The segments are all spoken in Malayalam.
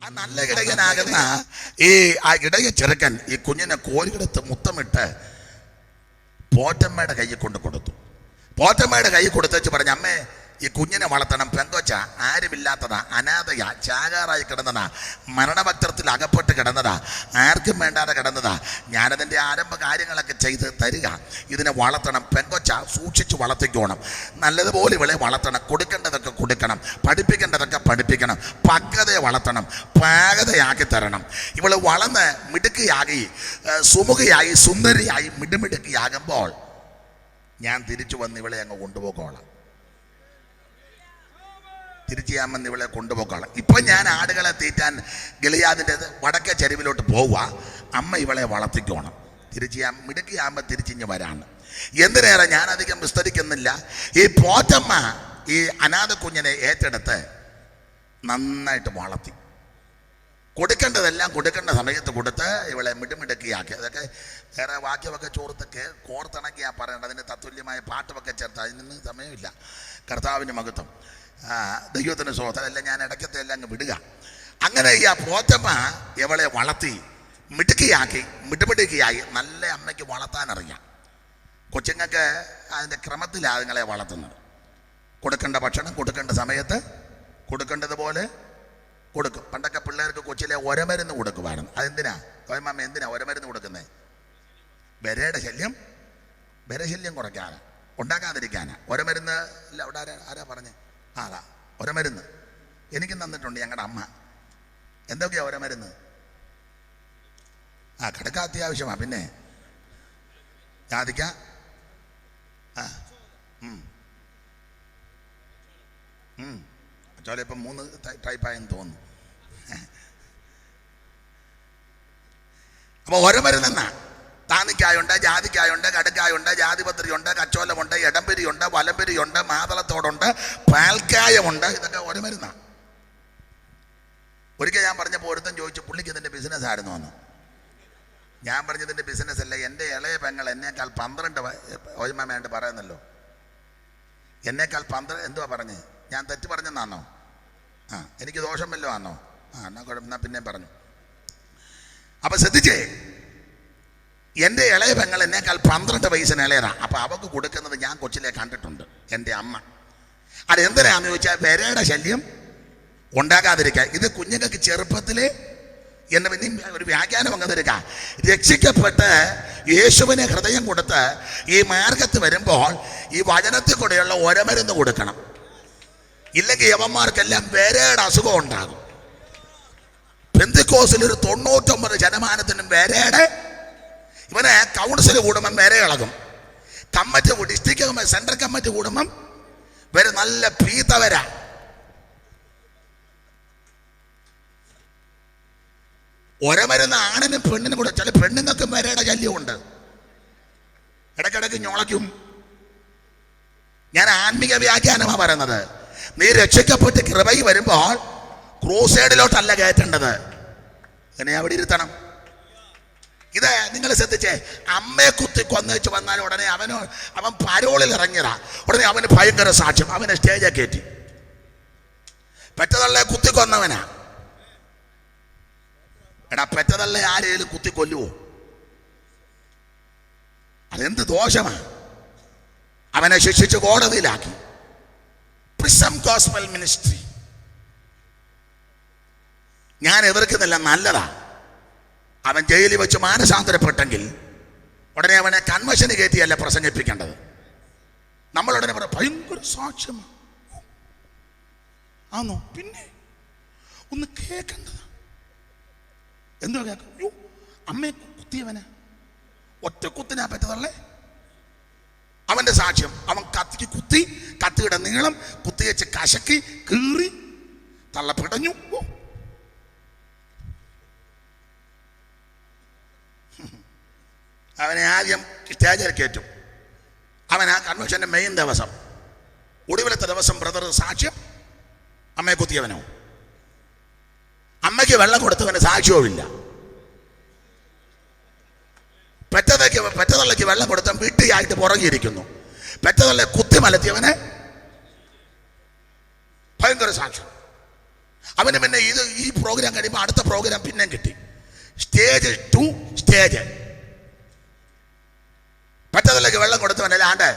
ആ നല്ല ഇടയനാകുന്ന ആ ഇടയ ചെറുക്കൻ ഈ കുഞ്ഞിനെ കോരിയെടുത്ത് മുത്തമിട്ട് പോറ്റമ്മയുടെ കയ്യിൽ കൊടുത്തു. പോറ്റമ്മയുടെ കൈ കൊടുത്തേച്ച് പറഞ്ഞു, അമ്മേ ഈ കുഞ്ഞിനെ വളർത്തണം, പെങ്കൊച്ച ആരുമില്ലാത്തതാ, അനാഥയാ, ചാകാറായി കിടന്നതാ, മരണഭക്തത്തിൽ അകപ്പെട്ട് കിടന്നതാ, ആർക്കും വേണ്ടാതെ കിടന്നതാ. ഞാനതിൻ്റെ ആരംഭ കാര്യങ്ങളൊക്കെ ചെയ്ത് തരിക, ഇതിനെ വളർത്തണം, പെങ്കൊച്ച സൂക്ഷിച്ച് വളർത്തിക്കോണം, നല്ലതുപോലെ ഇവളെ വളർത്തണം, കൊടുക്കേണ്ടതൊക്കെ കൊടുക്കണം, പഠിപ്പിക്കേണ്ടതൊക്കെ പഠിപ്പിക്കണം, പക്വതയെ വളർത്തണം, പാകതയാക്കി തരണം. ഇവള് വളർന്ന് മിടുക്കിയായി, സുമുഖയായി, സുന്ദരിയായി, മിടുമിടുക്കിയാകുമ്പോൾ ഞാൻ തിരിച്ചു വന്ന് ഇവളെ അങ്ങ് കൊണ്ടുപോക്കോളാം, തിരിച്ചാമെന്ന് ഇവളെ കൊണ്ടുപോക്കോളാം. ഇപ്പം ഞാൻ ആടുകളെ തീറ്റാൻ ഗിലിയാദിൻ്റെ വടക്കേ ചെരുവിലോട്ട് പോവുക, അമ്മ ഇവളെ വളർത്തിക്കോണം, മിടുക്കിയാകുമ്പോൾ തിരിച്ചിഞ്ഞ് വരാണ്. എന്തിനേറെ ഞാൻ അധികം വിസ്തരിക്കുന്നില്ല. ഈ പോറ്റമ്മ ഈ അനാഥ കുഞ്ഞിനെ ഏറ്റെടുത്ത് നന്നായിട്ട് വളർത്തി, കൊടുക്കേണ്ടതെല്ലാം കൊടുക്കേണ്ട സമയത്ത് കൊടുത്ത് ഇവളെ മിടുമിടുക്കിയാക്കി. അതൊക്കെ വേറെ വാക്യമൊക്കെ കോർത്തിണക്കിയാ പറയേണ്ടത്, അതിന് തത്തുല്യമായ പാട്ടുമൊക്കെ ചേർത്ത്, അതിനൊന്നും സമയമില്ല. കർത്താവിൻ്റെ മഹത്വം, ദൈവത്തിന് സ്വതന്ത്രം, എല്ലാം ഞാൻ ഇടയ്ക്കത്തെ എല്ലാം അങ്ങ് വിടുക. അങ്ങനെ ഈ ആ പോറ്റമ്മ ഇവളെ വളർത്തി മിടുക്കിയാക്കി, മിടുമിടുക്കിയായി. നല്ല അമ്മയ്ക്ക് വളർത്താനറിയാം. കൊച്ചുങ്ങൾക്ക് അതിൻ്റെ ക്രമത്തിലാണ് അതുങ്ങളെ വളർത്തുന്നത്. കൊടുക്കേണ്ട ഭക്ഷണം കൊടുക്കേണ്ട സമയത്ത് കൊടുക്കേണ്ടതുപോലെ കൊടുക്കും. പണ്ടൊക്കെ പിള്ളേർക്ക് കൊച്ചിലെ ഒരമരുന്ന് കൊടുക്കുമായിരുന്നു. അതെന്തിനാ കോയമ്മ, എന്തിനാ ഒരമരുന്ന് കൊടുക്കുന്നത്? വിരയുടെ ശല്യം കുറയ്ക്കാനാ, ഉണ്ടാക്കാതിരിക്കാനാ. ഒരമരുന്ന് ഇല്ല, അവിടെ ആരാ പറഞ്ഞേ? അതാ ഒരമരുന്ന് എനിക്കും തന്നിട്ടുണ്ട് ഞങ്ങളുടെ അമ്മ. എന്തൊക്കെയാ ഒരമരുന്ന്? കിടക്ക അത്യാവശ്യമാ, പിന്നെ ജാതിക്ക, ചോല ഇപ്പം 3 ടൈപ്പായെന്ന് തോന്നുന്നു. അപ്പോൾ ഒരമരുന്നെന്നാ. താന്നിക്കായുണ്ട്, ജാതിക്കായുണ്ട്, കടുക്കായുണ്ട്, ജാതിപത്രിയുണ്ട്, കച്ചോലമുണ്ട്, എടംപരിയുണ്ട്, വലംപരിയുണ്ട്, മാതളത്തോടുണ്ട്, പാൽക്കായമുണ്ട്. ഇതൊക്കെ ഒരു മരുന്നാണ്. ഒരിക്കൽ ഞാൻ പറഞ്ഞപ്പോൾ ഒരുത്തൻ ചോദിച്ചു, പുള്ളിക്ക് ഇതിൻ്റെ ബിസിനസ് ആയിരുന്നു എന്ന്. ഞാൻ പറഞ്ഞതിൻ്റെ ബിസിനസ് അല്ല, എൻ്റെ ഇളയ പെങ്ങൾ എന്നേക്കാൾ 12 വേണ്ട പറയുന്നല്ലോ, എന്നേക്കാൾ 12 എന്തുവാ പറഞ്ഞ്? ഞാൻ തെറ്റ് പറഞ്ഞെന്നാണോ? എനിക്ക് ദോഷം വല്ലോ ആണോ? എന്നാ പിന്നെ പറഞ്ഞു. അപ്പം ശ്രദ്ധിച്ചേ, എൻ്റെ ഇളയ പെങ്ങൾ എന്നേക്കാൾ 12 വയസ്സിന് ഇളയതാ. അപ്പം അവൾക്ക് കൊടുക്കുന്നത് ഞാൻ കൊച്ചിലെ കണ്ടിട്ടുണ്ട്, എൻ്റെ അമ്മ. അതെന്തിനാന്ന് ചോദിച്ചാൽ വിരയുടെ ശല്യം ഉണ്ടാകാതിരിക്കുക. ഇത് കുഞ്ഞുങ്ങൾക്ക് ചെറുപ്പത്തിലെ എന്നെ പിന്നെ ഒരു വ്യാഖ്യാനം അങ്ങ് തരിക. രക്ഷിക്കപ്പെട്ട് യേശുവിനെ ഹൃദയം കൊടുത്ത് ഈ മാർഗത്ത് വരുമ്പോൾ ഈ വചനത്തിൽ കൂടെയുള്ള ഒരമരുന്ന് കൊടുക്കണം. ഇല്ലെങ്കിൽ യവന്മാർക്കെല്ലാം വിരയുടെ അസുഖം ഉണ്ടാകും. പെന്തിക്കോസിൽ ഒരു 99% വിരയുടെ, ഇവനെ കൗൺസിൽ കൂടുമ്പം വരെ ഇളകും. കമ്മിറ്റി ഡിസ്ട്രിക്ട് സെൻട്രൽ കമ്മിറ്റി കൂടുമ്പം വരെ നല്ല പീത്ത വര. ഒരമരുന്ന് ആണിനും പെണ്ണിനും കൂടെ. ചില പെണ്ണുങ്ങൾക്കും വരയുടെ ശല്യമുണ്ട്, ഇടയ്ക്കിടയ്ക്ക് ഞൊളയ്ക്കും. ഞാൻ ആത്മീക വ്യാഖ്യാനമാണ് പറയുന്നത്. നീ രക്ഷിക്കപ്പെട്ട് കൃപയിൽ വരുമ്പോൾ ക്രൂസൈഡിലോട്ടല്ല കയറ്റേണ്ടത്, എന്നെ അവിടെ ഇരുത്തണം. ഇത് നിങ്ങൾ ശ്രദ്ധിച്ചേ, അമ്മയെ കുത്തി കൊന്നേച്ച് വന്നാൽ ഉടനെ അവൻ പരോളിൽ ഇറങ്ങിയതാ, ഉടനെ അവന് ഭയങ്കര സാക്ഷ്യം, അവനെ സ്റ്റേജെ കയറ്റി. പെറ്റതള്ളെ കുത്തിക്കൊന്നവനാ. എടാ, പെറ്റതള്ളെ ആരെയും കുത്തിക്കൊല്ലുവോ? അതെന്ത് ദോഷമാ? അവനെ ശിക്ഷിച്ച് കോടതിയിലാക്കി. പ്രിസം ഗോസ്പൽ മിനിസ്ട്രി ഞാൻ എതിർക്കുന്നില്ല, നല്ലതാ. അവൻ ജയിലിൽ വെച്ച് മാനസാന്തരപ്പെട്ടെങ്കിൽ ഉടനെ അവനെ കൺവെൻഷന് കയറ്റിയല്ല പ്രസംഗിപ്പിക്കേണ്ടത്. നമ്മളുടനെ ഭയങ്കര സാക്ഷ്യമാണ് ആണോ? പിന്നെ ഒന്ന് കേൾക്കേണ്ടത്. എന്തോ കേൾക്കും? അമ്മയെ കുത്തിയവന് ഒറ്റ കുത്തിനാ പറ്റതല്ലേ അവന്റെ സാക്ഷ്യം. അവൻ കത്തിക്ക് കുത്തി, കത്തിയുടെ നീളം കുത്തി വെച്ച് കശക്കി കീറി തള്ളപ്പിടഞ്ഞു. അവനെ ആദ്യം സ്റ്റേജിൽ കയറ്റും. അവൻ ആ കൺവെൻഷൻ്റെ മെയിൻ ദിവസം, ഒടുവിലത്തെ ദിവസം ബ്രദർ സാക്ഷ്യം അമ്മയെ കുത്തിയവനോ. അമ്മയ്ക്ക് വെള്ളം കൊടുത്തവന് സാക്ഷ്യവുമില്ല. പെറ്റതള്ളയ്ക്ക് വെള്ളം കൊടുത്താൽ വീട്ടിയായിട്ട് പുറകിയിരിക്കുന്നു. പെറ്റതള്ളെ കുത്തി മലത്തിയവന് ഭയങ്കര സാക്ഷ്യം. അവന് പിന്നെ ഈ പ്രോഗ്രാം കഴിയുമ്പോൾ അടുത്ത പ്രോഗ്രാം പിന്നെയും കിട്ടി. Stage two stage. പറ്റത്തിലേക്ക് വെള്ളം കൊടുത്തവനല്ലേ ആണ്ട്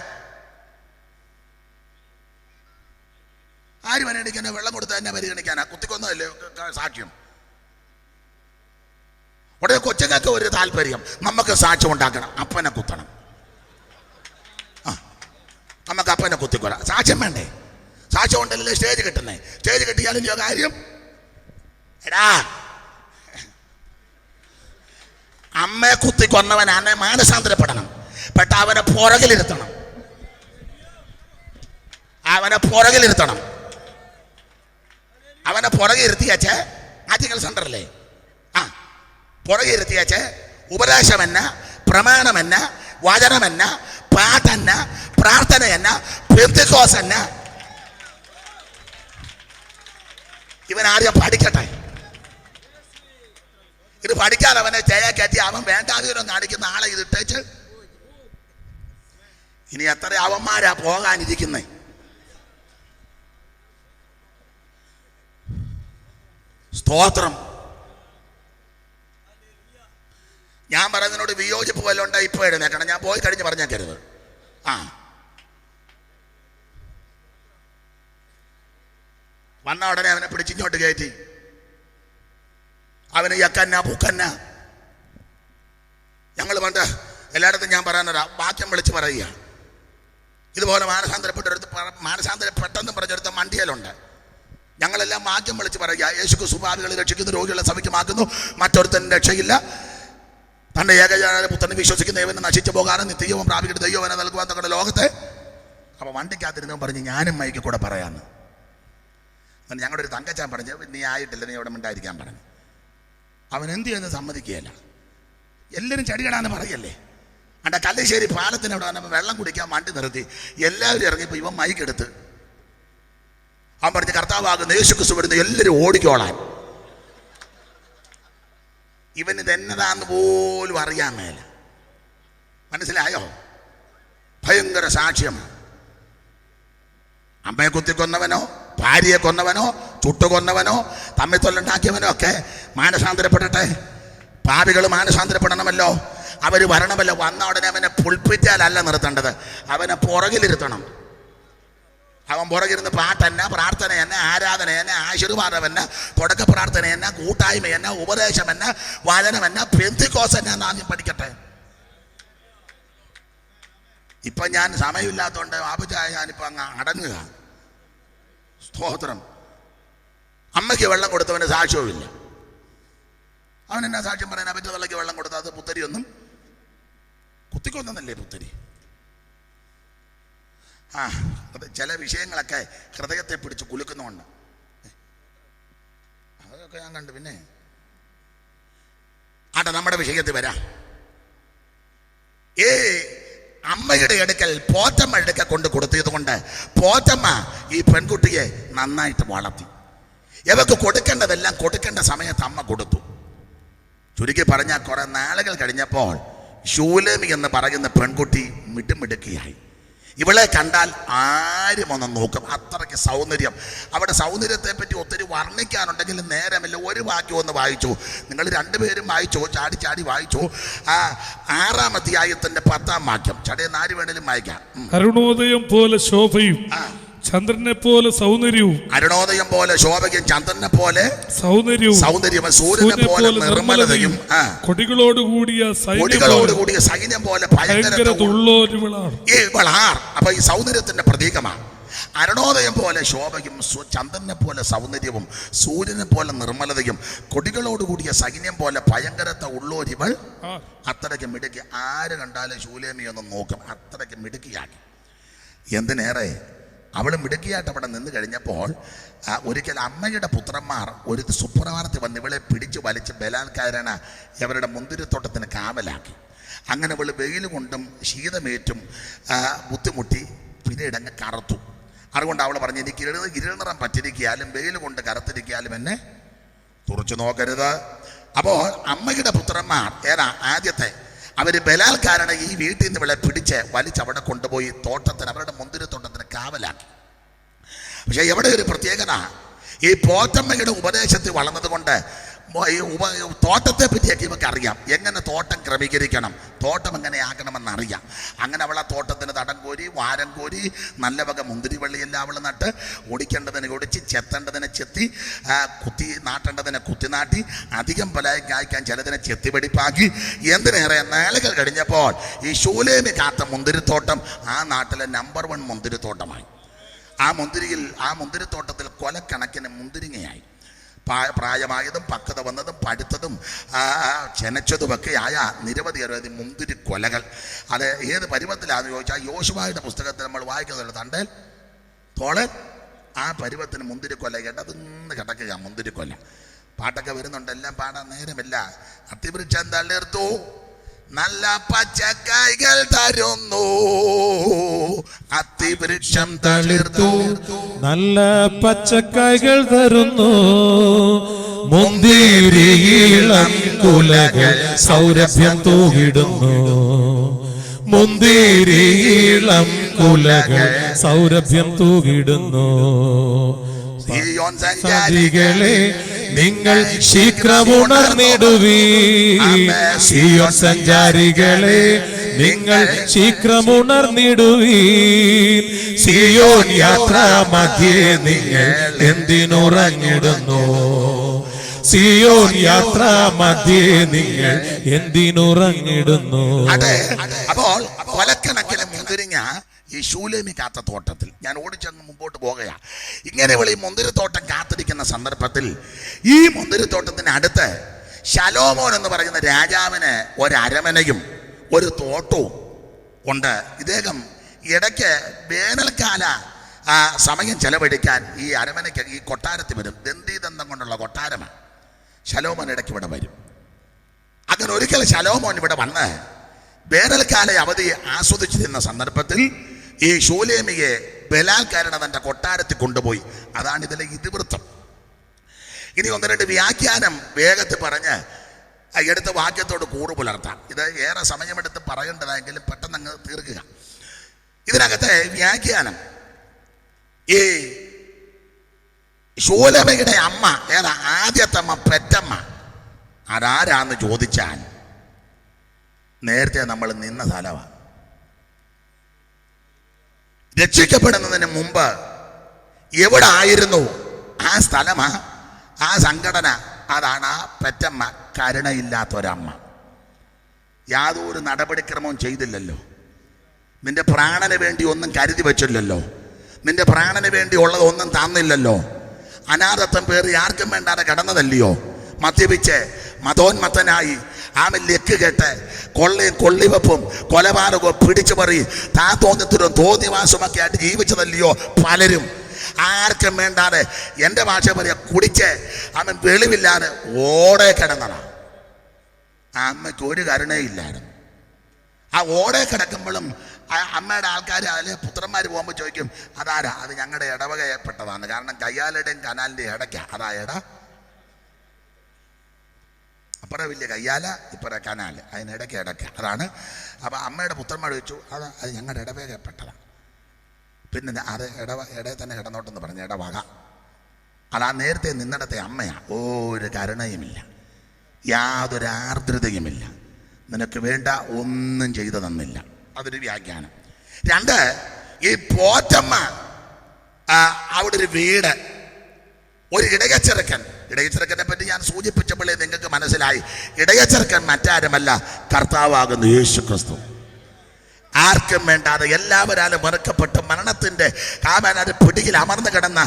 ആര് പരിഗണിക്കാനാ? വെള്ളം കൊടുത്ത തന്നെ പരിഗണിക്കാനാ? കുത്തിക്കൊന്നതല്ലേ സാക്ഷ്യം. ഉടനെ കൊച്ചുങ്ങൾക്ക് ഒരു താല്പര്യം, നമുക്ക് സാക്ഷ്യം ഉണ്ടാക്കണം, അപ്പനെ കുത്തണം. നമുക്ക് അപ്പനെ കുത്തിക്കൊള്ളാം. സാക്ഷ്യം വേണ്ടേ? സാക്ഷ്യം ഉണ്ടല്ലേ സ്റ്റേജ് കിട്ടുന്നേ. സ്റ്റേജ് കിട്ടിയാലും കാര്യം എടാ അമ്മയെ കുത്തിക്കൊന്നവനെ മാനസാന്തരപ്പെടണം. പെട്ട അവനെ പുറകിലിരുത്തണം. അവനെ പുറകെ ഇരുത്തിയാച്ചേ ആറ്റിങ്ങൽ സെന്ററല്ലേ? പുറകെ ഇരുത്തിയാച്ചേ ഉപദേശമെന്ന, പ്രമാണമെന്ന, വചനമെന്ന, പാട്ടെന്ന, പ്രാർത്ഥനയെന്ന, പെന്തിക്കോസെന്ന. ഇവൻ ആദ്യം പഠിക്കട്ടെ. ഇത് പഠിക്കാതെ അവനെ കയറ്റി അവൻ വേണ്ടാതീരം കാണിക്കുന്ന ആളെ ഇതിട്ടേച്ച് ഇനി എത്ര അവന്മാരാ പോകാനിരിക്കുന്നേ. സ്തോത്രം. ഞാൻ പറയുന്നതിനോട് വിയോജിപ്പ് വല്ലതും ഉണ്ടായി ഇപ്പൊ എഴുന്നേക്കണം. ഞാൻ പോയി കഴിഞ്ഞ് പറഞ്ഞേക്കരുത്. വന്ന ഉടനെ അവനെ പിടിച്ചിങ്ങോട്ട് കയറ്റി അവന് യക്കന്ന പൂക്കന്ന. ഞങ്ങൾ പണ്ട് എല്ലായിടത്തും ഞാൻ പറയാനൊരാ വാക്യം വിളിച്ച് പറയുക. ഇതുപോലെ മാനസാന്തരപ്പെട്ടെന്ന് പറഞ്ഞെടുത്ത മണ്ടിയലുണ്ട്. ഞങ്ങളെല്ലാം വാക്യം വിളിച്ച് പറയുക. യേശുക്ക് സുഭാവികളെ രക്ഷിക്കുന്നു, രോഗികളെ സൗഖ്യമാക്കുന്നു, മറ്റൊരുത്തന് രക്ഷയില്ല. തൻ്റെ ഏകജാത പുത്രനെ വിശ്വസിക്കുന്ന ദൈവനെ നശിച്ചു പോകാനും നിത്യവും പ്രാപിക്കുന്ന ദൈവനെ നൽകുവാൻ തങ്ങളുടെ ലോകത്തെ. അപ്പോൾ വണ്ടിക്കകത്തിരുന്ന് പറഞ്ഞ് ഞാനും മൈക്കിൽ കൂടെ പറയാമെന്ന്. ഞങ്ങളുടെ ഒരു തങ്കച്ചാൻ പറഞ്ഞ് നീ ആയിട്ടില്ല, നീ ഇവിടെ മിണ്ടായിരിക്കാൻ പറഞ്ഞു. അവൻ എന്ത് ചെയ്യുന്നത് സമ്മതിക്കുകയല്ല. എല്ലാവരും ചടികടാന്ന് പറയല്ലേ. അണ്ട കല്ലേശ്ശേരി പാലത്തിന് അവിടെ വന്നപ്പോൾ വെള്ളം കുടിക്കാൻ വണ്ടി നിർത്തി എല്ലാവരും ഇറങ്ങിയപ്പോൾ ഇവൻ മൈക്കെടുത്ത് അവൻ പറഞ്ഞ് കർത്താവാകുന്ന യേശു ക്രിസ്തു വിടുന്ന എല്ലാവരും ഓടിക്കോളാൻ. ഇവന് ഇതെന്നതാന്ന് പോലും അറിയാൻ മേല. മനസ്സിലായോ? ഭയങ്കര സാക്ഷ്യമാണ്. അമ്മയെ കുത്തിക്കൊന്നവനോ, ഭാര്യയെ കൊന്നവനോ, ചുട്ടുകൊന്നവനോ, തമ്മിൽ തൊല്ലുണ്ടാക്കിയവനോ ഒക്കെ മാനസാന്തരപ്പെടട്ടെ. പാപികൾ മാനസാന്തരപ്പെടണമല്ലോ. അവർ വരണമല്ലോ. വന്ന ഉടനെ അവനെ പുൾപ്പിറ്റാലല്ല നിർത്തേണ്ടത്, അവനെ പുറകിലിരുത്തണം. അവൻ പുറകിരുന്ന് പാട്ടെന്ന, പ്രാർത്ഥന തന്നെ, ആരാധന തന്നെ, ആശീർവാദമെന്ന, തുടക്ക പ്രാർത്ഥന തന്നെ, കൂട്ടായ്മ തന്നെ, ഉപദേശം തന്നെ, വചനമെന്ന, പെന്തിക്കോസ് തന്നെ ആദ്യം പഠിക്കട്ടെ. ഇപ്പൊ ഞാൻ സമയമില്ലാത്തതുകൊണ്ട് ആപിച്ചായ ഞാനിപ്പോ അങ്ങ് അടങ്ങുക. സ്തോത്രം. അമ്മയ്ക്ക് വെള്ളം കൊടുത്തവന് സാക്ഷ്യവുമില്ല. അവൻ എന്നാ സാക്ഷ്യം പറയാൻ? അവൻ്റെ തള്ളയ്ക്ക് വെള്ളം കൊടുത്താൽ അത് പുത്തരിയൊന്നും കുത്തിക്കൊന്നല്ലേ പുത്തരി. അത് ചില വിഷയങ്ങളൊക്കെ ഹൃദയത്തെ പിടിച്ച് കുലുക്കുന്നുണ്ട്. അതൊക്കെ ഞാൻ കണ്ടു. പിന്നെ നമ്മുടെ വിഷയത്തിൽ വരാം. അമ്മയുടെ അടുക്കൽ പോറ്റമ്മ അടുക്കൽ കൊണ്ട് കൊടുത്തത് കൊണ്ട് പോറ്റമ്മ ഈ പെൺകുട്ടിയെ നന്നായിട്ട് വളർത്തി. ഇവർക്ക് കൊടുക്കേണ്ടതെല്ലാം കൊടുക്കേണ്ട സമയത്ത് അമ്മ കൊടുത്തു. ചുരുക്കി പറഞ്ഞാൽ കുറെ നാളുകൾ കഴിഞ്ഞപ്പോൾ ശൂലേമി എന്ന് പറയുന്ന പെൺകുട്ടി മിടുമിടുക്കിയായി. ഇവളെ കണ്ടാൽ ആരും ഒന്ന് നോക്കും, അത്രയ്ക്ക് സൗന്ദര്യം. അവിടെ സൗന്ദര്യത്തെ പറ്റി ഒത്തിരി വർണ്ണിക്കാനുണ്ടെങ്കിലും നേരമില്ല. ഒരു വാക്യം ഒന്ന് വായിച്ചു. നിങ്ങൾ രണ്ടുപേരും വായിച്ചോ, ചാടി ചാടി വായിച്ചു. 6-ാം അധ്യായത്തിന്റെ 10-ാം വാക്യം. ചടയെ നാല് വേണേലും വായിക്കാം. അരുണോദയം പോലെ ശോഭയും ചന്ദ്രനെ പോലെ സൗന്ദര്യവും. അരുണോദയം പോലെ ശോഭയും ചന്ദ്രനെ പോലെ സൗന്ദര്യവും സൂര്യനെ പോലെ നിർമ്മലതയും കൊടികളോടുകൂടിയ സൈന്യം പോലെ ഇവളാർ. അപ്പൊ ഈ സൗന്ദര്യത്തിന്റെ പ്രതീകമാണ്. അരുണോദയം പോലെ ശോഭയും ചന്ദ്രനെ പോലെ സൗന്ദര്യവും സൂര്യനെ പോലെ നിർമ്മലതയും കൊടികളോടുകൂടിയ സൈന്യം പോലെ ഭയങ്കരത ഉള്ളോരിവൾ. അത്രയ്ക്ക് മിടുക്കി. ആര് കണ്ടാലും ശൂലേമിയൊന്നും നോക്കും. അത്രയ്ക്ക് മിടുക്കിയാക്കി. എന്തിനേറെ അവൾ മിടുക്കിയായിട്ട് അവിടെ നിന്ന് കഴിഞ്ഞപ്പോൾ ഒരിക്കൽ അമ്മയുടെ പുത്രന്മാർ ഒരു സുപ്രഭാതത്തിൽ വന്ന് ഇവളെ പിടിച്ചു വലിച്ച് ബലാത്കാരന അവരുടെ മുന്തിരിത്തോട്ടത്തിന് കാവലാക്കി. അങ്ങനെ ഇവൾ വെയിൽ കൊണ്ടും ശീതമേറ്റും ബുദ്ധിമുട്ടി പിന്നീട് അങ്ങ് കറുത്തു. അതുകൊണ്ട് അവൾ പറഞ്ഞു, എനിക്ക് ഇരുനിറം പറ്റിരിക്കാലും വെയിൽ കൊണ്ട് കറുത്തിരിക്കാലും എന്നെ തുറച്ചു നോക്കരുത്. അപ്പോൾ അമ്മയുടെ പുത്രന്മാർ ആദ്യത്തെ അവർ ബലാത്കാരനെ ഈ വീട്ടിൽ നിന്ന് ഇവളെ പിടിച്ച് വലിച്ചവിടെ കൊണ്ടുപോയി തോട്ടത്തിന്, അവരുടെ മുന്തിരിത്തോട്ടത്തിന് കാവലാക്കി. പക്ഷെ എവിടെ ഒരു പ്രത്യേകത, ഈ പോറ്റമ്മയുടെ ഉപദേശത്തിൽ വളർന്നത് കൊണ്ട് തോട്ടത്തെ പറ്റിയൊക്കെ ഇവർക്ക് അറിയാം. എങ്ങനെ തോട്ടം ക്രമീകരിക്കണം, തോട്ടം എങ്ങനെ ആക്കണമെന്ന് അറിയാം. അങ്ങനെ അവൾ ആ തോട്ടത്തിന് തടം കോരി, വാരം കോരി, നല്ല വക മുന്തിരി വള്ളിയെല്ലാം അവൾ നട്ട്, ഒടിക്കേണ്ടതിനെ ഒടിച്ച്, ചെത്തേണ്ടതിനെ ചെത്തി, നാട്ടേണ്ടതിനെ കുത്തി നാട്ടി, അധികം ഫലമായി കായ്ക്കാൻ ചിലതിനെ ചെത്തി വെടിപ്പാക്കി. എന്തിനേറെ നാളുകൾ കഴിഞ്ഞപ്പോൾ ഈ ശൂലേമി കാത്ത മുന്തിരിത്തോട്ടം ആ നാട്ടിലെ നമ്പർ 1 മുന്തിരിത്തോട്ടമായി. ആ മുന്തിരിത്തോട്ടത്തിൽ കൊലക്കണക്കിന് മുന്തിരിങ്ങയായി. പ്രായമായതും പക്വത വന്നതും പഴുത്തതും ചെനച്ചതുമൊക്കെ ആയ നിരവധി മുന്തിരി കൊലകൾ. അത് ഏത് പരുവത്തിലാണെന്ന് ചോദിച്ചാൽ യോശുവയുടെ പുസ്തകത്തിൽ നമ്മൾ വായിക്കുന്നുണ്ട്, തണ്ടേൽ തോളൻ. ആ പരുവത്തിന് മുന്തിരിക്കൊല ഇടതിന്ന് കിടക്കുക. മുന്തിരിക്കൊല പാട്ടൊക്കെ വരുന്നുണ്ട്, എല്ലാം പാടാൻ നേരമില്ല. അത്തിവൃക്ഷം തളിർത്തു, നല്ല പച്ചക്കായ്കൾ തരുന്നു. അത്തിവൃക്ഷം തളിർത്തു, നല്ല പച്ചക്കായ്കൾ തരുന്നു. മുന്തിരിയിളം കുലകൾ സൗരഭ്യം തൂകിടുന്നു. മുന്തിരിയിളം കുലകൾ സൗരഭ്യം തൂകിടുന്നു. സഞ്ചാരികളെ നിങ്ങൾ ശീഘ്രമുണർന്നിടുവീൻ. സിയോൻ സഞ്ചാരികളെ നിങ്ങൾ ശീഘ്രമുണർന്നിടുവീൻ. സിയോൻ യാത്രാ മധ്യേ നിങ്ങൾ എന്തിനുറങ്ങിടുന്നു? സിയോൻ യാത്രാ മധ്യേ നിങ്ങൾ എന്തിനുറങ്ങിടുന്നു? അപ്പോൾ കൊലക്കണക്കിന് മുന്തിരിങ്ങ ഈ ശൂലേമി കാത്ത തോട്ടത്തിൽ ഞാൻ ഓടിച്ചങ്ങ് മുമ്പോട്ട് പോകുകയാ. ഇങ്ങനെ ഈ മുന്തിരിത്തോട്ടം കാത്തിരിക്കുന്ന സന്ദർഭത്തിൽ ഈ മുന്തിരിത്തോട്ടത്തിന് അടുത്ത് ശലോമോൻ എന്ന് പറയുന്ന രാജാവിന് ഒരരമനയും ഒരു തോട്ടവും ഉണ്ട്. ഇദ്ദേഹം ഇടയ്ക്ക് വേനൽക്കാല സമയം ചെലവഴിക്കാൻ ഈ അരമനയ്ക്ക് ഈ കൊട്ടാരത്തിൽ വരും. ദന്തീദന്തം കൊണ്ടുള്ള കൊട്ടാരമാണ്. ശലോമോൻ ഇടയ്ക്ക് ഇവിടെ വരും. അങ്ങനെ ഒരിക്കൽ ശലോമോൻ ഇവിടെ വന്ന് വേനൽക്കാല അവധി ആസ്വദിച്ചിരുന്ന സന്ദർഭത്തിൽ ഈ ശൂലേമിയെ ബലാൽക്കാരനെ തൻ്റെ കൊട്ടാരത്തിൽ കൊണ്ടുപോയി. അതാണ് ഇതിലെ ഇതിവൃത്തം. ഇനി 1-2 വ്യാഖ്യാനം വേഗത്തിൽ പറഞ്ഞ് എടുത്ത വാക്യത്തോട് കൂറ് പുലർത്താം. ഇത് ഏറെ സമയമെടുത്ത് പറയേണ്ടതായെങ്കിലും പെട്ടെന്ന് അങ്ങ് തീർക്കുക. ഇതിനകത്തെ വ്യാഖ്യാനം, ഈ ശൂലേമിയുടെ അമ്മ ഏതാ? ആദ്യത്തെ അമ്മ, പെറ്റമ്മ. അതാരാന്ന് ചോദിച്ചാൽ നേരത്തെ നമ്മൾ നിന്ന സ്ഥലമാണ്. രക്ഷിക്കപ്പെടുന്നതിന് മുമ്പ് എവിടെ ആയിരുന്നു ആ സ്ഥലമാ, ആ സംഘടന. അതാണ് ആ പെറ്റമ്മ. കരുണയില്ലാത്തൊരമ്മ. യാതൊരു നടപടിക്രമവും ചെയ്തില്ലല്ലോ. നിന്റെ പ്രാണന് വേണ്ടി ഒന്നും കരുതി വെച്ചില്ലല്ലോ. നിന്റെ പ്രാണന് വേണ്ടി ഉള്ളത് ഒന്നും തന്നില്ലല്ലോ. അനാഥത്വം പേറി ആർക്കും വേണ്ടാതെ കിടന്നതല്ലയോ. മദ്യപിച്ച് മതോന്മത്തനായി ലക്ക് കെട്ട് കൊള്ളിവെപ്പും കൊലപാതകവും പിടിച്ചു പറി തോന്നത്തിലും തോന്നിവാസമൊക്കെ ആയിട്ട് ജീവിച്ചതല്ലയോ പലരും. ആർക്കും വേണ്ടാതെ, എൻ്റെ ഭാഷ പറയാ, കുടിച്ച് അവൻ വെളിവില്ലാതെ ഓടെ കിടന്നതാണ്. ആ അമ്മയ്ക്ക് ഒരു കരുണയില്ലായിരുന്നു. ആ ഓടെ കിടക്കുമ്പോഴും അമ്മയുടെ ആൾക്കാർ അതിലെ പുത്രന്മാർ പോകുമ്പോൾ ചോദിക്കും, അതാരാ? അത് ഞങ്ങളുടെ ഇടവകയപ്പെട്ടതാണ്. കാരണം കയ്യാലയുടെയും കനാലിൻ്റെയും ഇടയ്ക്കാണ്. അതായടാ അപ്പുറ വലിയ കയ്യാല, ഇപ്പുറ കനാൽ, അതിനിടയ്ക്ക് ഇടയ്ക്ക്. അതാണ്. അപ്പം അമ്മയുടെ പുത്രന്മാർ ചോദിച്ചു, അത് ഞങ്ങളുടെ ഇടവകപ്പെട്ടതാണ്. പിന്നെ അത് ഇടയിൽ തന്നെ കിടന്നോട്ടെന്ന് പറഞ്ഞു, ഇടവക. അതാ നേരത്തെ നിന്നിടത്തെ അമ്മയാണ്. ഒരു കരുണയുമില്ല, യാതൊരു ആർദ്രതയുമില്ല, നിനക്ക് വേണ്ട ഒന്നും ചെയ്തു തന്നില്ല. അതൊരു വ്യാഖ്യാനം. 2, ഈ പോറ്റമ്മ അവിടെ ഒരു വീട്, ഒരു ഇടയച്ചെറുക്കൻ. ഇടയച്ചെറുക്കനെ പറ്റി ഞാൻ സൂചിപ്പിച്ചപ്പോഴേ നിങ്ങൾക്ക് മനസ്സിലായി. ഇടയച്ചെറുക്കൻ മറ്റാരുമല്ല, കർത്താവാകുന്ന യേശു ക്രിസ്തു. ആർക്കും വേണ്ടാതെ എല്ലാവരാലും വെറുക്കപ്പെട്ട് മരണത്തിന്റെ പിടിയിൽ അമർന്നു കിടന്ന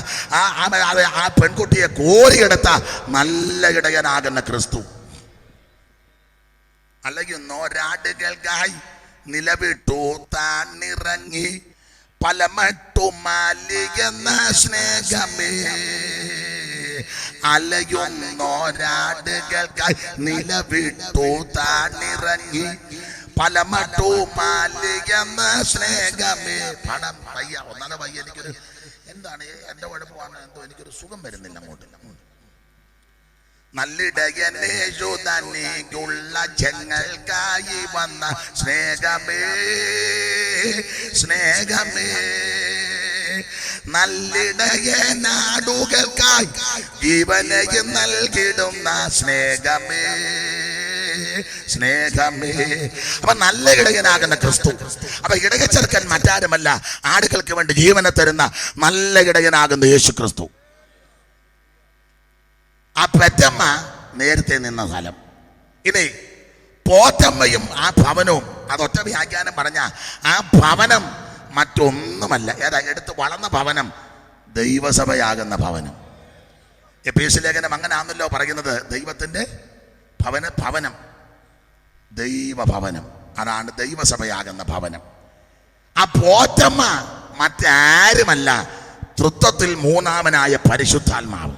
ആ പെൺകുട്ടിയെ കോരിയെടുത്ത നല്ല ഇടയനാകുന്ന ക്രിസ്തു. അലയുന്നോരാടുകൾക്കായി നിലവിട്ടു താണിറങ്ങി പലമട്ടുമാലിയെന്ന സ്നേഹമേ. അലയുന്നോരാടുകൾക്കായി നിലവിട്ടു താണിറങ്ങി പലമട്ടുമാലിയെന്ന സ്നേഹമേ. പടം പയ്യ ഒന്നാമത് പയ്യ എനിക്കൊരു എന്താണ് എൻ്റെ കുഴപ്പമാണ്, എന്തോ എനിക്കൊരു സുഖം വരുന്നില്ല അങ്ങോട്ട്. നല്ലിടയനേശുതനിക്കുള്ള ജങ്ങൾക്കായി വന്ന സ്നേഹമേ, സ്നേഹമേ. നല്ലിടയനാടുകൾക്കായി ജീവനെയും നൽകിടുന്ന സ്നേഹമേ, സ്നേഹമേ. അപ്പൊ നല്ല ഇടയനാകുന്ന ക്രിസ്തു. അപ്പൊ ഇടയച്ചെറുക്കൻ മറ്റാരുമല്ല, ആടുകൾക്ക് വേണ്ടി ജീവനെ തരുന്ന നല്ല ഇടയനാകുന്ന യേശു ക്രിസ്തു. ആ പെറ്റമ്മ നേരത്തെ നിന്ന സ്ഥലം. ഇനി പോറ്റമ്മയും ആ ഭവനവും, അതൊറ്റ വ്യാഖ്യാനം പറഞ്ഞ ആ ഭവനം മറ്റൊന്നുമല്ല. ഏതാ? എടുത്ത് വളർന്ന ഭവനം ദൈവസഭയാകുന്ന ഭവനം. എഫേസ്യ ലേഖനം അങ്ങനെ ആണല്ലോ പറയുന്നത്. ദൈവത്തിൻ്റെ ഭവനം, ദൈവഭവനം, അതാണ് ദൈവസഭയാകുന്ന ഭവനം. ആ പോറ്റമ്മ മറ്റാരുമല്ല, തൃത്വത്തിൽ മൂന്നാമനായ പരിശുദ്ധാത്മാവ്,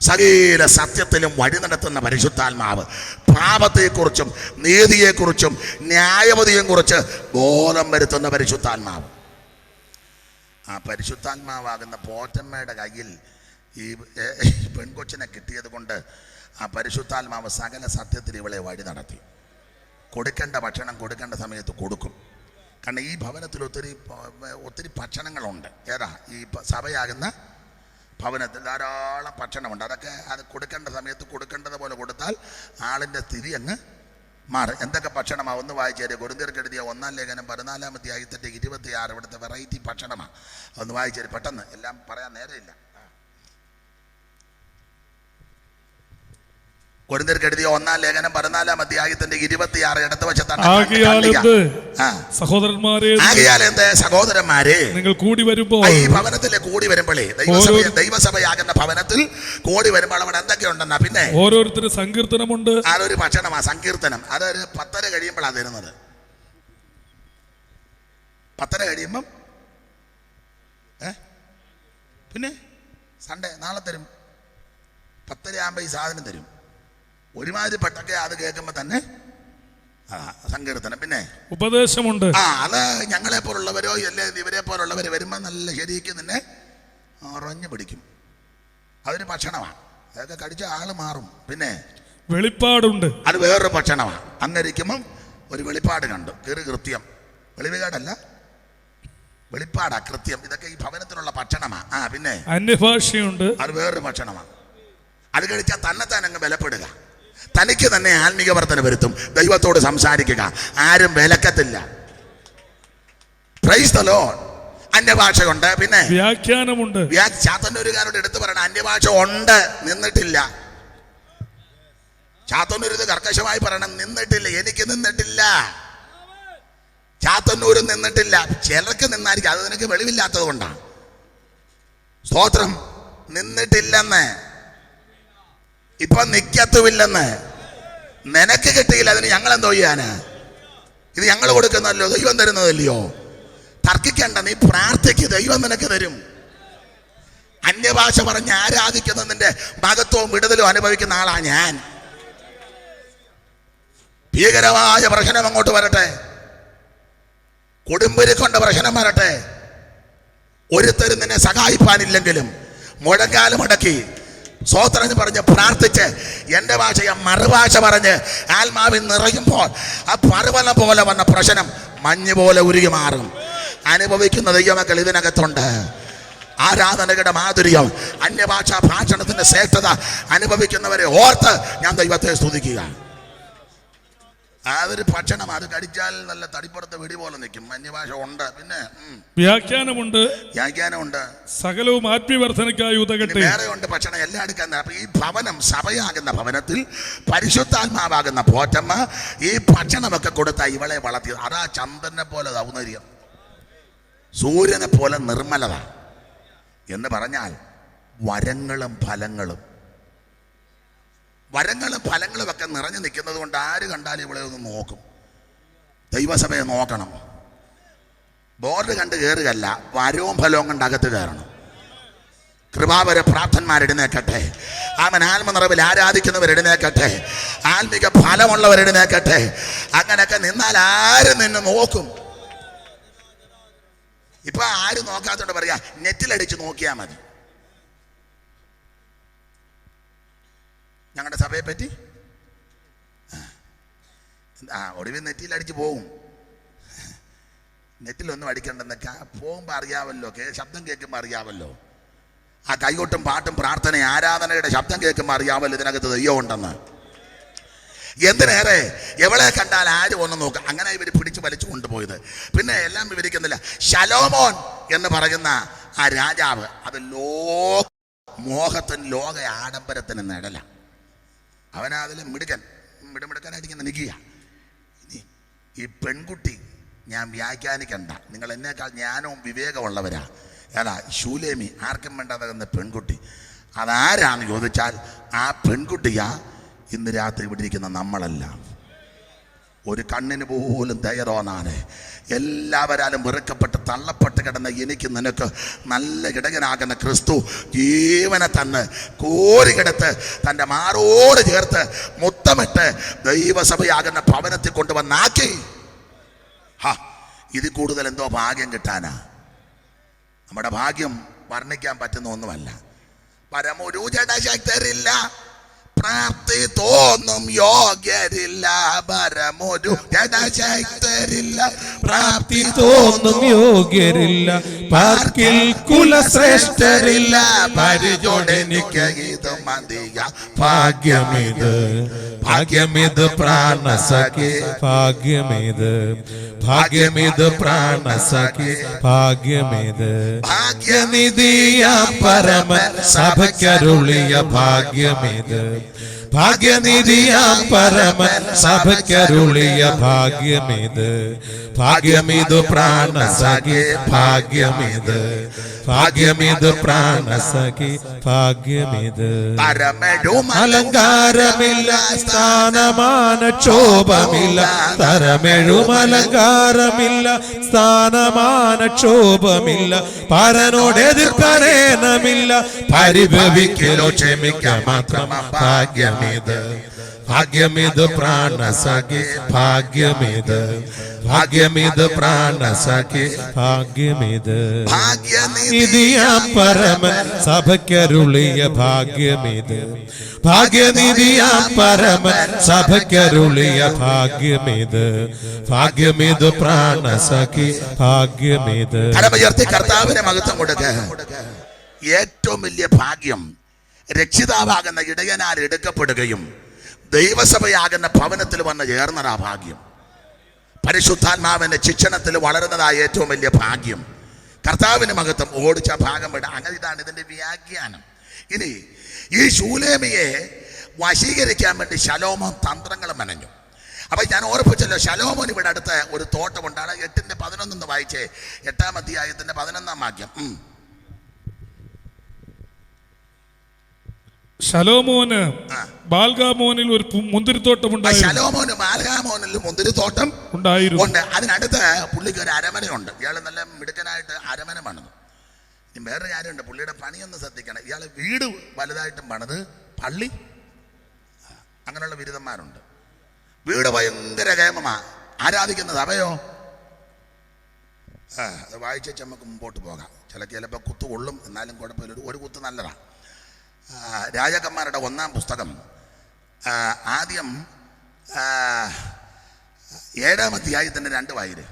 സകല സത്യത്തിലും വഴി നടത്തുന്ന പരിശുദ്ധാത്മാവ്, പാപത്തെക്കുറിച്ചും നീതിയെക്കുറിച്ചും ന്യായവതിയെയും കുറിച്ച് ബോധം വരുത്തുന്ന പരിശുദ്ധാത്മാവ്. ആ പരിശുദ്ധാത്മാവാകുന്ന പോറ്റമ്മയുടെ കയ്യിൽ ഈ പെൺകൊച്ചിനെ കിട്ടിയത് കൊണ്ട് ആ പരിശുദ്ധാത്മാവ് സകല സത്യത്തിൽ ഇവളെ വഴി നടത്തി. കൊടുക്കേണ്ട ഭക്ഷണം കൊടുക്കേണ്ട സമയത്ത് കൊടുക്കും. കാരണം ഈ ഭവനത്തിൽ ഒത്തിരി ഭക്ഷണങ്ങളുണ്ട്. ഏതാ? ഈ സഭയാകുന്ന ഭവനത്തിൽ ധാരാളം ഭക്ഷണമുണ്ട്. അതൊക്കെ അത് കൊടുക്കേണ്ട സമയത്ത് കൊടുക്കേണ്ടത് പോലെ കൊടുത്താൽ ആളിൻ്റെ സ്ഥിതി അങ്ങ് മാറും. എന്തൊക്കെ ഭക്ഷണമാണ്? ഒന്ന് വായിച്ചേരെ. കൊരിന്ത്യർക്ക് എഴുതിയ 1-ാം ലേഖനം 14-ാം അധ്യായത്തിൻ്റെ 26 ഇവിടുത്തെ വെറൈറ്റി ഭക്ഷണമാണ്. ഒന്ന് വായിച്ചേര് പെട്ടെന്ന്, എല്ലാം പറയാൻ നേരമില്ല. കൊരിന്ത്യർക്ക് എഴുതിയ 1-ാം ലേഖനം 14-ാം അധ്യായത്തിന്റെ 26 ഇടത്ത് വശത്താണ്. സഹോദരന്മാരെ, ആകയാൽ എന്ത് സഹോദരന്മാരെ, നിങ്ങൾ കൂടി വരുമ്പോൾ, ഈ ഭവനത്തിൽ കൂടി വരുമ്പോഴേ, ദൈവസഭയാകുന്ന ഭവനത്തിൽ കൂടി വരുമ്പോൾ അവിടെ എന്തൊക്കെയുണ്ടെന്നാ? പിന്നെ ഓരോരുത്തരും സങ്കീർത്തനമുണ്ട്. അതൊരു ഭക്ഷണമാ സങ്കീർത്തനം. അതൊരു 10:30 കഴിയുമ്പോഴാണ് തരുന്നത്. 10:30 കഴിയുമ്പം പിന്നെ സൺഡേ നാളെ തരും. 10:30 ആകുമ്പോൾ ഈ സാധനം തരും. ഒരുമാതിരി പെട്ടൊക്കെ അത് കേൾക്കുമ്പോൾ തന്നെ സങ്കീർത്തനം. പിന്നെ ഉപദേശമുണ്ട്. അത് ഞങ്ങളെ പോലുള്ളവരോ അല്ലെ ഇവരെ പോലുള്ളവർ വരുമ്പോൾ നല്ല ശരിക്ക് നിന്നെ ഉറഞ്ഞു പിടിക്കും. അതൊരു ഭക്ഷണമാണ്. അതൊക്കെ കഴിച്ച ആള് മാറും. പിന്നെ വെളിപ്പാടുണ്ട്. അത് വേറൊരു ഭക്ഷണമാണ്. അന്നിരിക്കുമ്പം ഒരു വെളിപ്പാട് കണ്ടു. കൃത്യം, വെളിവുകേടല്ല, വെളിപ്പാടാ, കൃത്യം. ഇതൊക്കെ ഈ ഭവനത്തിലുള്ള ഭക്ഷണമാണ്. പിന്നെ അന്യഭാഷയുണ്ട്. അത് വേറൊരു ഭക്ഷണമാണ്. അത് കഴിച്ചാൽ തന്നെത്താൻ അങ്ങ് ബലപ്പെടുക, തനിക്ക് തന്നെ ആത്മീക വർധന വരുത്തും. ദൈവത്തോട് സംസാരിക്കുക, ആരും വിലക്കത്തില്ല. Praise the lord. അന്യഭാഷയുണ്ട്. പിന്നെ വ്യാഖ്യാനമുണ്ട്. ചാത്തന്നൂരുകാരോട് എടുത്തു പറയണം, അന്യഭാഷ ഉണ്ട്, നിന്നിട്ടില്ല. ചാത്തന്നൂർ ഇത് കർക്കശമായി പറയണം, നിന്നിട്ടില്ല. എനിക്ക് നിന്നിട്ടില്ല. ചാത്തന്നൂരും നിന്നിട്ടില്ല. ചിലർക്ക് നിന്നായിരിക്കും, അത് നിനക്ക് വെളിവില്ലാത്തത് കൊണ്ടാണ്. സ്തോത്രം. നിന്നിട്ടില്ലെന്ന്, ഇപ്പൊ നിക്കത്തുമില്ലെന്ന്, നിനക്ക് കിട്ടിയില്ല, അതിന് ഞങ്ങൾ എന്തോ ചെയ്യാന്? ഇത് ഞങ്ങൾ കൊടുക്കുന്നല്ലോ, ദൈവം തരുന്നതല്ലയോ. തർക്കിക്കണ്ട, നീ പ്രാർത്ഥിക്ക്, ദൈവം നിനക്ക് തരും. അന്യഭാഷ പറഞ്ഞ് ആരാധിക്കുന്നതിന്റെ ഭാഗത്വവും വിടുതലും അനുഭവിക്കുന്ന ആളാ ഞാൻ. ഭീകരമായ പ്രശ്നം അങ്ങോട്ട് വരട്ടെ, കൊടുമ്പിരി കൊണ്ട് പ്രശ്നം വരട്ടെ, ഒരുത്തരും നിന്നെ സഹായിപ്പാനില്ലെങ്കിലും മുഴങ്കാലം അടക്കി സ്തോത്രം പറഞ്ഞ് പ്രാർത്ഥിച്ച് എൻ്റെ ഭാഷയെ മറുഭാഷ പറഞ്ഞ് ആത്മാവിൽ നിറയുമ്പോൾ ആ പർവ്വതം പോലെ വന്ന പ്രശ്നം മഞ്ഞ് പോലെ ഉരുകി മാറും. അനുഭവിക്കുന്ന ദൈവമക്കൾ ഇതിനകത്തുണ്ട്. ആരാധനയുടെ മാധുര്യം, അന്യഭാഷാ ഭാഷണത്തിന്റെ ശ്രേഷ്ഠത അനുഭവിക്കുന്നവരെ ഓർത്ത് ഞാൻ ദൈവത്തെ സ്തുതിക്കുക. അതൊരു ഭക്ഷണം. അത് കടിച്ചാൽ നല്ല തടിപ്പുറത്ത് വെടി പോലെ നിൽക്കും. അന്യഭാഷ ഉണ്ട്. പിന്നെ വ്യാഖ്യാനമുണ്ട്. സകലവും ആത്മീയവർദ്ധനയ്ക്കായി ഉതകട്ടെ. വേറെ ഉണ്ട് ഭക്ഷണം, എല്ലാം എടുക്കാൻ. അപ്പൊ ഈ ഭവനം, സഭയാകുന്ന ഭവനത്തിൽ പരിശുദ്ധാത്മാവാകുന്ന പോറ്റമ്മ ഈ ഭക്ഷണമൊക്കെ കൊടുത്താൽ ഇവളെ വളർത്തിയത്. അതാ ചന്ദ്രനെ പോലെ ഔന്നര്യം, സൂര്യനെ പോലെ നിർമ്മലത എന്ന് പറഞ്ഞാൽ വരങ്ങളും ഫലങ്ങളും. വരങ്ങളും ഫലങ്ങളും ഒക്കെ നിറഞ്ഞു നിൽക്കുന്നത് കൊണ്ട് ആര് കണ്ടാലും ഇവിടെ ഒന്ന് നോക്കും. ദൈവസഭയെ നോക്കണം. ബോർഡ് കണ്ട് കയറുകയല്ല, വരവും ഫലവും കണ്ട് അകത്ത് കയറണം. കൃപാവര പ്രാർത്ഥന്മാരെഴുന്നേക്കട്ടെ. അവൻ ആത്മനിറവിൽ ആരാധിക്കുന്നവരെഴുന്നേക്കട്ടെ. ആത്മിക ഫലമുള്ളവരെഴുന്നേക്കട്ടെ. അങ്ങനെയൊക്കെ നിന്നാൽ ആരും നിന്നെ നോക്കും. ഇപ്പൊ ആരും നോക്കാത്തോണ്ട് പറയാ, നെറ്റിലടിച്ച് നോക്കിയാൽ മതി. ഞങ്ങളുടെ സഭയെ പറ്റി ഒടുവിൽ നെറ്റിയിലടിച്ച് പോകും. നെറ്റിലൊന്നും അടിക്കണ്ടെന്നൊക്കെ പോകുമ്പോൾ അറിയാമല്ലോ, ശബ്ദം കേൾക്കുമ്പോൾ അറിയാമല്ലോ. ആ കൈകൊട്ടും പാട്ടും പ്രാർത്ഥന ആരാധനയുടെ ശബ്ദം കേൾക്കുമ്പോൾ അറിയാമല്ലോ ഇതിനകത്ത് ദൈവം ഉണ്ടെന്ന്. എന്തിനേറെ എവളെ കണ്ടാൽ ആരും ഒന്ന് നോക്കുക. അങ്ങനെ ഇവർ പിടിച്ചു വലിച്ചു കൊണ്ടുപോയത്. പിന്നെ എല്ലാം വിവരിക്കുന്നില്ല. ശലോമോൻ എന്ന് പറയുന്ന ആ രാജാവ് അത് മോഹത്തിന് ലോക ആഡംബരത്തിന് നിഴല. അവനതിൽ മിടുമിടുക്കനായിട്ടിങ്ങനെ നിൽക്കുക. ഇനി ഈ പെൺകുട്ടി ഞാൻ വ്യാഖ്യാനിക്കണ്ട, നിങ്ങൾ എന്നേക്കാൾ ജ്ഞാനവും വിവേകമുള്ളവരാ. ഏതാ ശൂലേമി, ആർക്കും വേണ്ടാതാകുന്ന പെൺകുട്ടി. അതാരാന്ന് ചോദിച്ചാൽ ആ പെൺകുട്ടിയാ ഇന്ന് രാത്രി ഇവിടെ ഇരിക്കുന്ന നമ്മളല്ല. ഒരു കണ്ണിന് പോലും ദയതോന്നാണ് എല്ലാവരാലും വെറുക്കപ്പെട്ട് തള്ളപ്പെട്ട് കിടന്ന എനിക്ക് നിനക്ക് നല്ല ഇടയനാകുന്ന ക്രിസ്തു ജീവനെ തന്ന് കോരിക്കെടുത്ത് തൻ്റെ മാറോട് ചേർത്ത് മുത്തമിട്ട് ദൈവസഭയാകുന്ന ഭവനത്തിൽ കൊണ്ടുവന്നാക്കി. ഇതിൽ കൂടുതൽ എന്തോ ഭാഗ്യം കിട്ടാനാ? നമ്മുടെ ഭാഗ്യം വർണ്ണിക്കാൻ പറ്റുന്ന ഒന്നുമല്ല. പരമൊരു ജഡശക്തരില്ല, പ്രാപ്തി തോന്നും യോഗ്യരില്ല. പരമൊരു ജഡശക്തരില്ല, പ്രാപ്തി തോന്നും യോഗ്യരില്ല. പാർക്കിൽ കുലശ്രേഷ്ഠരില്ല. പരിചോടെനിക്ക് ഇത് മതിയ ഭാഗ്യമിത്, ഭാഗ്യമിത് പ്രാണസഖി, ഭാഗ്യമിത്, ഭാഗ്യമിത് പ്രാണസഖി, ഭാഗ്യമിത്. ഭാഗ്യനിധിയ പരമ സഭയ്ക്കരുളിയ ഭാഗ്യമിത്, ഭാഗ്യനിധിയ പരമ സഭയ്ക്കരുളിയ ഭാഗ്യമിത്. ഭാഗ്യമിത് പ്രാണസഖി, ഭാഗ്യമിത്, ഭാഗ്യമിത് പ്രാണസഖി, ഭാഗ്യമിത്. അലങ്കാരമില്ല, സ്ഥാനമാന ക്ഷോഭമില്ല. തരമെഴും അലങ്കാരമില്ല, സ്ഥാനമാന ക്ഷോഭമില്ല. പരനോട് എതിർപ്പരേനമില്ല, പരിഭവിക്കലോ ക്ഷമിക്ക മാത്രം ഭാഗ്യമിത്. ഭാഗ്യമിത് പ്രാണസഖി, ഭാഗ്യമിത്, ഭാഗ്യമിത് പ്രാണസഖി, ഭാഗ്യമിത്. ഭാഗ്യനിധിയാം പരമൻ സഭയ്ക്കരുളിയ ഭാഗ്യമിത്, ഭാഗ്യനിധിയാം പരമൻ സഭയ്ക്കരുളിയ ഭാഗ്യമിത്. ഭാഗ്യമിത് പ്രാണസഖി, ഭാഗ്യമിത്. കർത്താവിനെ മഹത്വം കൊടുക്കുക. ഏറ്റവും വലിയ ഭാഗ്യം രക്ഷിതാവാകുന്ന ഇടയനാൽ എടുക്കപ്പെടുകയും ദൈവസഭയാകുന്ന ഭവനത്തിൽ വന്ന് ചേർന്നതാ ഭാഗ്യം. പരിശുദ്ധാത്മാവിന്റെ ശിക്ഷണത്തിൽ വളരുന്നതായ ഏറ്റവും വലിയ ഭാഗ്യം. കർത്താവിന് മഹത്വം. ഓടിച്ച ഭാഗം വിട. അങ്ങനെ ഇതാണ് ഇതിന്റെ വ്യാഖ്യാനം. ഇനി ഈ ശൂലേമിയെ വശീകരിക്കാൻ വേണ്ടി ശലോമോൻ തന്ത്രങ്ങൾ മെനഞ്ഞു. അപ്പൊ ഞാൻ ഓർപ്പിച്ചല്ലോ, ശലോമോൻ ഇവിടെ അടുത്ത് ഒരു തോട്ടമുണ്ടാണ്. 8:11 വായിച്ചേ, 8-ാം അധ്യായത്തിന്റെ 11-ാം വാക്യം. ശലോമോന് ബാൽഗാമോനിൽ ഒരു മുന്തിരിത്തോട്ടം ഉണ്ടായിരുന്നു. ശലോമോന് ബാൽഗാമോനിൽ മുന്തിരിത്തോട്ടം ഉണ്ടായിരുന്നു. അതിനടുത്ത് പുള്ളിക്ക് ഒരു അരമനയുണ്ട്. ഇയാള് നല്ല മിടുക്കനായിട്ട് അരമന പണിതു. ഇനി വേറൊരു കാര്യമുണ്ട്, പുള്ളിയുടെ പണിയൊന്ന് ശ്രദ്ധിക്കണം. ഇയാള് വീട് വലുതായിട്ടും പണിത്, പള്ളി, അങ്ങനെയുള്ള ബിരുദന്മാരുണ്ട്. വീട് ഭയങ്കര കേമമാ. ആരാധിക്കുന്ന സഭയോ അത് വായിച്ച് നമുക്ക് മുമ്പോട്ട് പോകാം. ചിലപ്പോൾ കുത്തു കൊള്ളും, എന്നാലും കുഴപ്പമില്ല. ഒരു കുത്ത് നല്ലതാണ്. രാജാക്കന്മാരുടെ 1-ാം പുസ്തകം ആദ്യം 7-ാം അധ്യായത്തിന്റെ 2 വായിര്.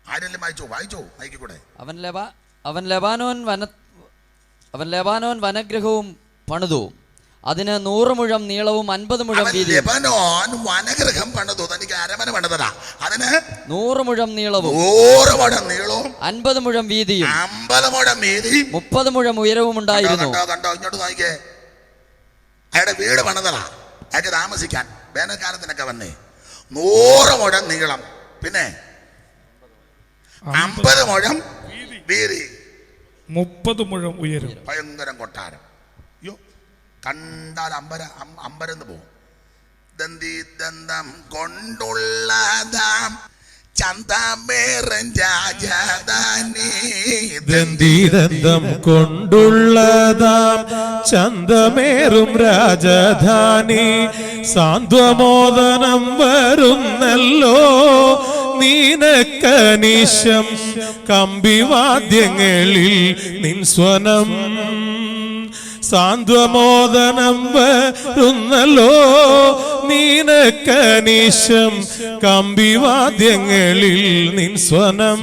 ആരെല്ലാം വായിച്ചോ വായിക്കൂടെ. അവൻ ലെബാനോൻ വനഗ്രഹവും പണിതു. അതിന് 100 മുഴം നീളവും 50 മുഴം വീതിയും. ലെബനോൻ വനഗ്രഹം പണിതു. തനിക്ക് അരമന പണിതടാ. അതിന് 100 മുഴം നീളവും 50 മുഴം വീതിയും 50 മുഴം വീതിയും 30 മുഴം ഉയരവും ഉണ്ടായിരുന്നു. കണ്ടോ ഇങ്ങോട്ട് നോക്കിക്കേ. അയാളുടെ വീട് പണിതടാ. അയാൾക്ക് താമസിക്കാൻ വേനൽക്കാലത്തിനൊക്കെ വന്നേ. 100 മുഴം നീളം, പിന്നെ 50 മുഴം വീതി, 30 മുഴം ഉയരം. ഭയങ്കരം കൊട്ടാരം. കണ്ടാൽ അമ്പരന്ന് പോകും. ദന്തം കൊണ്ടുള്ളതാം ചന്തമേറും രാജധാനി. ദന്തം കൊണ്ടുള്ളതാം ചന്തമേറും രാജധാനി. സാന്ത്വമോദനം വരുന്നല്ലോ നീനക്കനിശം. കമ്പിവാദ്യങ്ങളിൽ നിൻസ്വനം. സാന്ത്വമോദനം വരുന്നല്ലോ നീനക്കനിശം കമ്പിവാദ്യങ്ങളിൽ നിൻ സ്വനം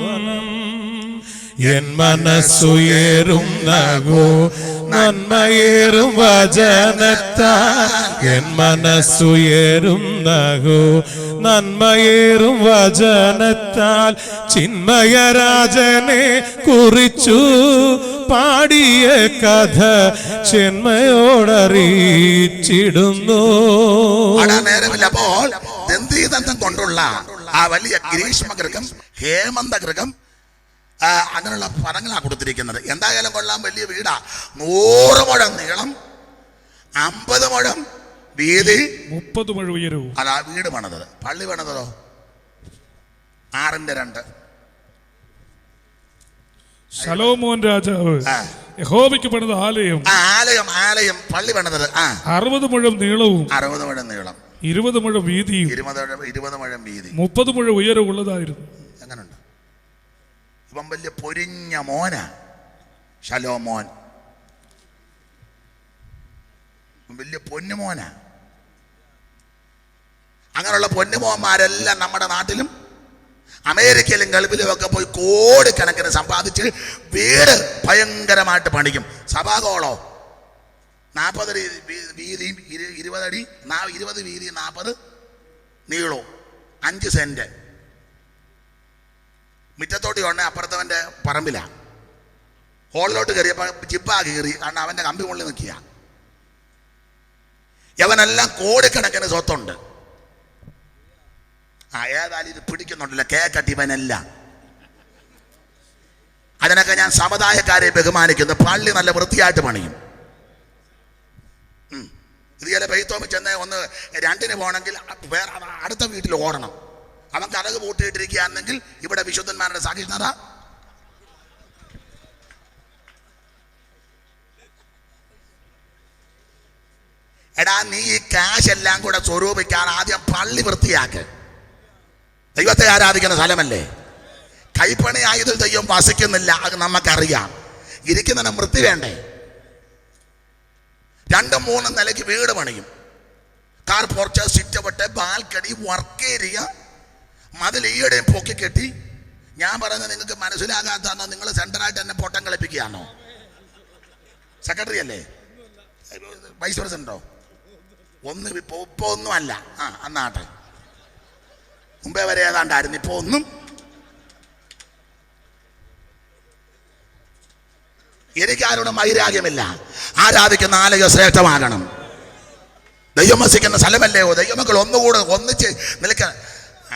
എൻ മനസ്സുയരും നഗോ നന്മയേറും വചനത്താൽ എൻ മനസ്സുയരും നഗോ നന്മയേറും വചനത്താൽ ചിന്മയരാജനെ കുറിച്ചു പാടിയ കഥ ചെന്മയോടറിയിച്ചിടുന്നു. നേരമില്ല. അപ്പോൾ ദന്തീദന്തം കൊണ്ടുള്ള ആ വലിയ ഗ്രീഷ്മഗൃഹം, ഹേമന്തഗൃഹം, അങ്ങനെയുള്ള പദങ്ങളാണ് കൊടുത്തിരിക്കുന്നത്. എന്തായാലും കൊള്ളാൻ, വലിയ വീടാ. 100 മുഴം നീളം, 50 മുഴം വീതി, 30 മുഴം ഉയരവും. അതാ വീട് പണിതത്. പള്ളി പണിതതോ 6:2. ശലോമോൻ രാജാവ് യഹോവയ്ക്ക് പണിത ആലയം ആലയം പള്ളി പണിതത് 60 മുഴം നീളവും 60 മുഴം നീളം, 20 മുഴം വീതിയും 20 മുഴം വീതി, 30 മുഴം ഉയരവും ഉള്ളതായിരുന്നു. എങ്ങനുണ്ട്? ഇപ്പം വലിയ പൊരിഞ്ഞ മോന ശലോമോൻ, വലിയ പൊന്നുമോന. അങ്ങനെയുള്ള പൊന്നുമോന്മാരെല്ലാം നമ്മുടെ നാട്ടിലും അമേരിക്കയിലും ഗൾഫിലും ഒക്കെ പോയി കോടിക്കണക്കിന് സമ്പാദിച്ച് വീട് ഭയങ്കരമായിട്ട് പണിക്കും. സഭാഗോളോ 40 വീതിയും 20 അടി, 20 വീതിയും 40 നീളവും, 5 സെന്റ്. മുറ്റത്തോട്ടി ഉടനെ അപ്പുറത്തവൻ്റെ പറമ്പിലാ. ഹോളിലോട്ട് കയറിയപ്പോൾ ജിപ്പാ കയറി, കാരണം അവൻ്റെ കമ്പി മുള്ളിൽ നിൽക്കുക. യവനെല്ലാം കോടിക്കണക്കിന് സ്വത്തുണ്ട്. ഏതായാലും ഇത് പിടിക്കുന്നുണ്ടല്ലോ കേക്കട്ടി ഇവനല്ല. അതിനൊക്കെ ഞാൻ സമുദായക്കാരെ ബഹുമാനിക്കുന്നു. പള്ളി നല്ല വൃത്തിയായിട്ട് പണിയും. ഇത് ചില പെയ്ത്തോമി ചെന്ന് 1-2 പോകണമെങ്കിൽ വേറെ അടുത്ത വീട്ടിൽ ഓടണം. അവൻ കലക് പൂട്ടിയിട്ടിരിക്കുകയാണെങ്കിൽ ഇവിടെ വിശുദ്ധന്മാരുടെ സാക്ഷിത. എടാ, നീ ഈ കാശ് എല്ലാം കൂടെ സ്വരൂപിക്കാൻ ആദ്യം പള്ളി വൃത്തിയാക്ക്. ദൈവത്തെ ആരാധിക്കുന്ന സ്ഥലമല്ലേ. കൈപ്പണി ആയതിൽ ദൈവം വസിക്കുന്നില്ല, അത് നമുക്കറിയാം. ഇരിക്കുന്നതിന് വൃത്തി വേണ്ടേ? 2-3 നിലയ്ക്ക് വീട് പണിയും. Car porch, sit out, balcony, work area, മതിൽ ഈയുടെയും പൊക്കി കെട്ടി. ഞാൻ പറയുന്നത് നിങ്ങൾക്ക് മനസ്സിലാകാത്തതാണോ? നിങ്ങൾ സെൻറ്ററായിട്ട് എന്നെ പൊട്ടം കളിപ്പിക്കുകയാണോ? സെക്രട്ടറി അല്ലേ? വൈസ് പ്രസിഡന്റോ? ഇപ്പൊ ഒന്നും അല്ല. അന്നാട്ടെ, മുമ്പേ വരെ ഏതാണ്ടായിരുന്നു. ഇപ്പൊ ഒന്നും. എനിക്ക് ആരോടും വൈരാഗ്യമില്ല. ആരാധിക്കുന്ന ആലയം ശ്രേഷ്ഠമാകണം. ദൈവം വസിക്കുന്ന സ്ഥലമല്ലേ? ദൈവമക്കൾ ഒന്നുകൂടെ ഒന്നിച്ച് നിൽക്കാൻ.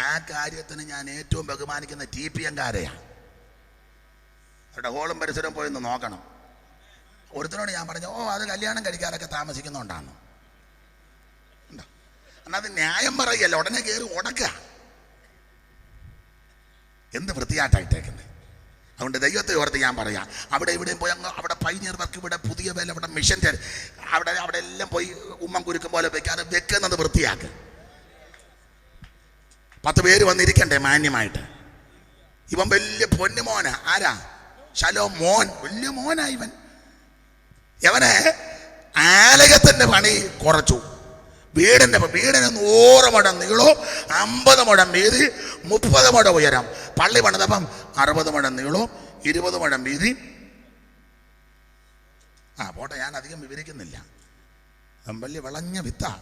ആ കാര്യത്തിന് ഞാൻ ഏറ്റവും ബഹുമാനിക്കുന്ന TPM-കാരെയാണ്. അവരുടെ ഹോളും പരിസരവും പോയി ഒന്ന് നോക്കണം. ഒരുത്തനോട് ഞാൻ പറഞ്ഞു, അത് കല്യാണം കഴിക്കാനൊക്കെ താമസിക്കുന്നതുകൊണ്ടാണ്. എന്നാൽ അത് ന്യായം പറയല്ല, ഉടനെ കയറി ഉടക്കുക. എന്ത് വൃത്തിയായിട്ടായിട്ടേക്കുന്നത്. അതുകൊണ്ട് ദൈവത്തെ ഓർത്ത് ഞാൻ പറയാം, അവിടെ ഇവിടെയും പോയി അവിടെ പൈനിയർ വർക്ക്, ഇവിടെ പുതിയ വേല, അവിടെ മിഷൻ്റെ അവിടെ എല്ലാം പോയി ഉമ്മം കുരുക്കും പോലെ വെക്കാതെ വെക്കുന്നത് വൃത്തിയാക്കുക. 10 പേര് വന്നിരിക്കണ്ടേ മാന്യമായിട്ട്. ഇവൻ വലിയ പൊന്നുമോന. ആരാ? ശലോമോൻ. വലിയ മോനാ ഇവൻ. ഇവനെ ആലയത്തിൻ്റെ പണി കുറച്ചു. വീടിന് 100 മുഴം നീളോ, 50 മുഴം വീതി, 30 മുഴം ഉയരം. പള്ളി പണിതപ്പം 60 മുഴം നീളോ, 20 മുഴം വീതി. പോട്ടെ, ഞാൻ അധികം വിവരിക്കുന്നില്ല. വലിയ വിളഞ്ഞ വിത്താ.